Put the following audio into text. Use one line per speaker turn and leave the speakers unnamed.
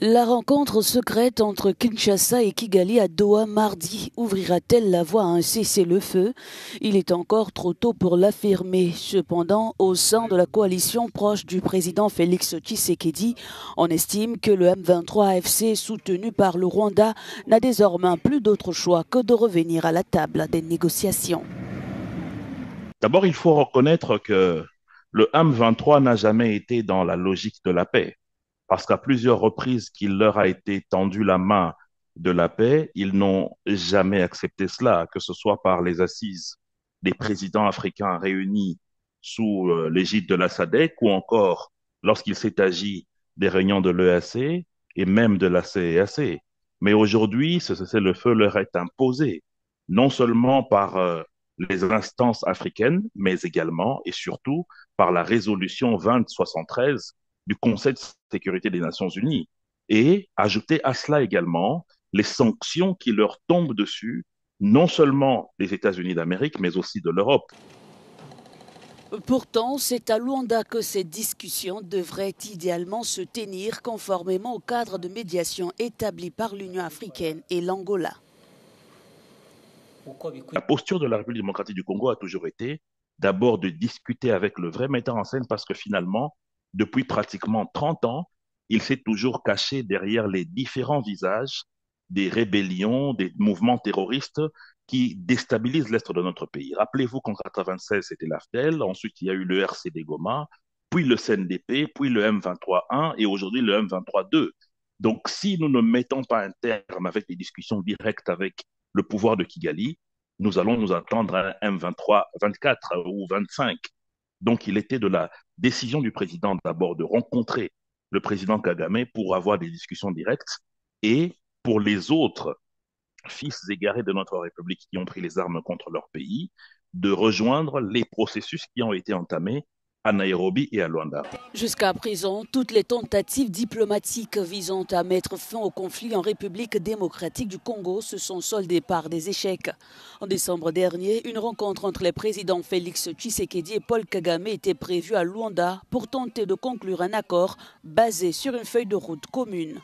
La rencontre secrète entre Kinshasa et Kigali à Doha mardi ouvrira-t-elle la voie à un cessez-le-feu? Il est encore trop tôt pour l'affirmer. Cependant, au sein de la coalition proche du président Félix Tshisekedi, on estime que le M23 AFC soutenu par le Rwanda n'a désormais plus d'autre choix que de revenir à la table des négociations.
D'abord, il faut reconnaître que le M23 n'a jamais été dans la logique de la paix, parce qu'à plusieurs reprises qu'il leur a été tendu la main de la paix, ils n'ont jamais accepté cela, que ce soit par les assises des présidents africains réunis sous l'égide de la SADC ou encore lorsqu'il s'est agi des réunions de l'EAC et même de la CEAC. Mais aujourd'hui, ce cessez-le-feu leur est imposé, non seulement par les instances africaines, mais également et surtout par la résolution 2073 du Conseil de sécurité des Nations Unies. Et ajouter à cela également les sanctions qui leur tombent dessus, non seulement des États-Unis d'Amérique, mais aussi de l'Europe.
Pourtant, c'est à Luanda que ces discussions devraient idéalement se tenir conformément au cadre de médiation établi par l'Union africaine et l'Angola.
La posture de la République démocratique du Congo a toujours été d'abord de discuter avec le vrai metteur en scène parce que finalement, depuis pratiquement 30 ans, il s'est toujours caché derrière les différents visages des rébellions, des mouvements terroristes qui déstabilisent l'Est de notre pays. Rappelez-vous qu'en 96, c'était l'AFDEL, ensuite il y a eu le RCD Goma, puis le CNDP, puis le M23-1 et aujourd'hui le M23-2. Donc si nous ne mettons pas un terme avec les discussions directes avec le pouvoir de Kigali, nous allons nous attendre à un M23, 24 ou 25. Donc, il était de la décision du président d'abord de rencontrer le président Kagame pour avoir des discussions directes et pour les autres fils égarés de notre République qui ont pris les armes contre leur pays, de rejoindre les processus qui ont été entamés à Nairobi et à Luanda.
Jusqu'à présent, toutes les tentatives diplomatiques visant à mettre fin au conflit en République démocratique du Congo se sont soldées par des échecs. En décembre dernier, une rencontre entre les présidents Félix Tshisekedi et Paul Kagame était prévue à Luanda pour tenter de conclure un accord basé sur une feuille de route commune.